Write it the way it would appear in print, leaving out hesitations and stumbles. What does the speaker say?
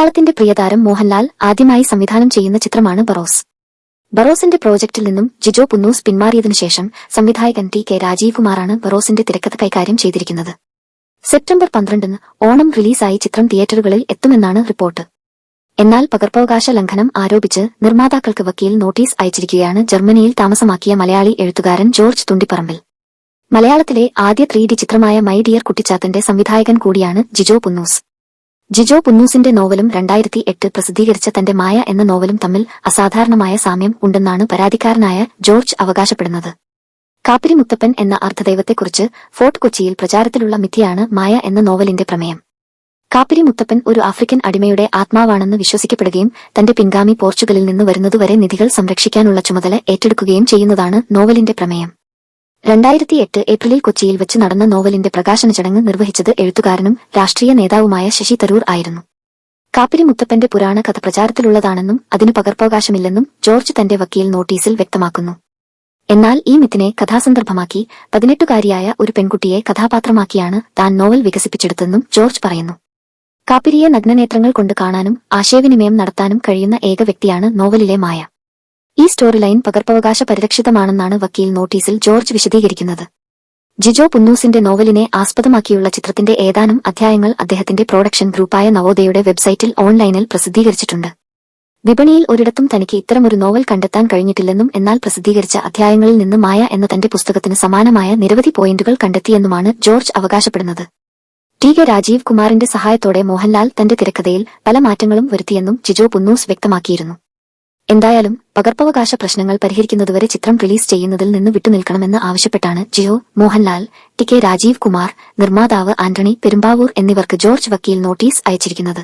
മലയാളത്തിന്റെ പ്രിയതാരം മോഹൻലാൽ ആദ്യമായി സംവിധാനം ചെയ്യുന്ന ചിത്രമാണ് ബറോസ്. ബറോസിന്റെ പ്രോജക്റ്റിൽ നിന്നും ജിജോ പുന്നൂസ് പിന്മാറിയതിനുശേഷം സംവിധായകൻ ടി.കെ. രാജീവ് കുമാറാണ് ബറോസിന്റെ തിരക്കഥ കൈകാര്യം ചെയ്തിരിക്കുന്നത്. സെപ്റ്റംബർ 12-ന് ഓണം റിലീസായി ചിത്രം തിയേറ്ററുകളിൽ എത്തുമെന്നാണ് റിപ്പോർട്ട്. എന്നാൽ പകർപ്പവകാശ ലംഘനം ആരോപിച്ച് നിർമ്മാതാക്കൾക്ക് വക്കീൽ നോട്ടീസ് അയച്ചിരിക്കുകയാണ് ജർമ്മനിയിൽ താമസമാക്കിയ മലയാളി എഴുത്തുകാരൻ ജോർജ് തുണ്ടിപ്പറമ്പിൽ. മലയാളത്തിലെ ആദ്യ 3D ചിത്രമായ മൈ ഡിയർ കുട്ടിച്ചാത്തന്റെ സംവിധായകൻ കൂടിയാണ് ജിജോ പുന്നൂസ്. ജിജോ പുന്നൂസിന്റെ നോവലും 2008 പ്രസിദ്ധീകരിച്ച തന്റെ മായ എന്ന നോവലും തമ്മിൽ അസാധാരണമായ സാമ്യം ഉണ്ടെന്നാണ് പരാതിക്കാരനായ ജോർജ് അവകാശപ്പെടുന്നത്. കാപ്പിരി മുത്തപ്പൻ എന്ന അർദ്ധദൈവത്തെക്കുറിച്ച് ഫോർട്ട് കൊച്ചിയിൽ പ്രചാരത്തിലുള്ള മിഥ്യയാണ് മായ എന്ന നോവലിന്റെ പ്രമേയം. കാപ്പിരി മുത്തപ്പൻ ഒരു ആഫ്രിക്കൻ അടിമയുടെ ആത്മാവാണെന്ന് വിശ്വസിക്കപ്പെടുകയും തന്റെ പിൻഗാമി പോർച്ചുഗലിൽ നിന്ന് വരുന്നതുവരെ നിധികൾ സംരക്ഷിക്കാനുള്ള ചുമതല ഏറ്റെടുക്കുകയും ചെയ്യുന്നതാണ് നോവലിന്റെ പ്രമേയം. 2008 ഏപ്രിലിൽ കൊച്ചിയിൽ വെച്ച് നടന്ന നോവലിന്റെ പ്രകാശന ചടങ്ങ് നിർവഹിച്ചത് എഴുത്തുകാരനും രാഷ്ട്രീയ നേതാവുമായ ശശി തരൂർ ആയിരുന്നു. കാപ്പിരി മുത്തപ്പന്റെ പുരാണ കഥ പ്രചാരത്തിലുള്ളതാണെന്നും അതിന് പകർപ്പവകാശമില്ലെന്നും ജോർജ് തന്റെ വക്കീൽ നോട്ടീസിൽ വ്യക്തമാക്കുന്നു. എന്നാൽ ഈ മിത്തിനെ കഥാസന്ദർഭമാക്കി 18-കാരിയായ ഒരു പെൺകുട്ടിയെ കഥാപാത്രമാക്കിയാണ് താൻ നോവൽ വികസിപ്പിച്ചെടുത്തെന്നും ജോർജ് പറയുന്നു. കാപ്പിരിയെ നഗ്നനേത്രങ്ങൾ കൊണ്ട് കാണാനും ആശയവിനിമയം നടത്താനും കഴിയുന്ന ഏക വ്യക്തിയാണ് നോവലിലെ മായ. ഈ സ്റ്റോറി ലൈൻ പകർപ്പവകാശ പരിരക്ഷിതമാണെന്നാണ് വക്കീൽ നോട്ടീസിൽ ജോർജ് വിശദീകരിക്കുന്നത്. ജിജോ പുന്നൂസിന്റെ നോവലിനെ ആസ്പദമാക്കിയുള്ള ചിത്രത്തിന്റെ ഏതാനും അധ്യായങ്ങൾ അദ്ദേഹത്തിന്റെ പ്രൊഡക്ഷൻ ഗ്രൂപ്പായ നവോദയയുടെ വെബ്സൈറ്റിൽ ഓൺലൈനിൽ പ്രസിദ്ധീകരിച്ചിട്ടുണ്ട്. വിപണിയിൽ ഒരിടത്തും തനിക്ക് ഇത്തരമൊരു നോവൽ കണ്ടെത്താൻ കഴിഞ്ഞിട്ടില്ലെന്നും എന്നാൽ പ്രസിദ്ധീകരിച്ച അധ്യായങ്ങളിൽ നിന്ന് മായ എന്ന തന്റെ പുസ്തകത്തിന് സമാനമായ നിരവധി പോയിന്റുകൾ കണ്ടെത്തിയെന്നുമാണ് ജോർജ് അവകാശപ്പെടുന്നത്. ടി.കെ. രാജീവ് കുമാറിന്റെ സഹായത്തോടെ മോഹൻലാൽ തന്റെ തിരക്കഥയിൽ പല മാറ്റങ്ങളും വരുത്തിയെന്നും ജിജോ പുന്നൂസ് വ്യക്തമാക്കിയിരുന്നു. എന്തായാലും പകർപ്പവകാശ പ്രശ്നങ്ങൾ പരിഹരിക്കുന്നതുവരെ ചിത്രം റിലീസ് ചെയ്യുന്നതിൽ നിന്ന് വിട്ടുനിൽക്കണമെന്ന് ആവശ്യപ്പെട്ടാണ് ജിജോ, മോഹൻലാൽ, ടി.കെ. രാജീവ് കുമാർ, നിർമ്മാതാവ് ആന്റണി പെരുമ്പാവൂർ എന്നിവർക്ക് ജോർജ് വക്കീൽ നോട്ടീസ് അയച്ചിരിക്കുന്നത്.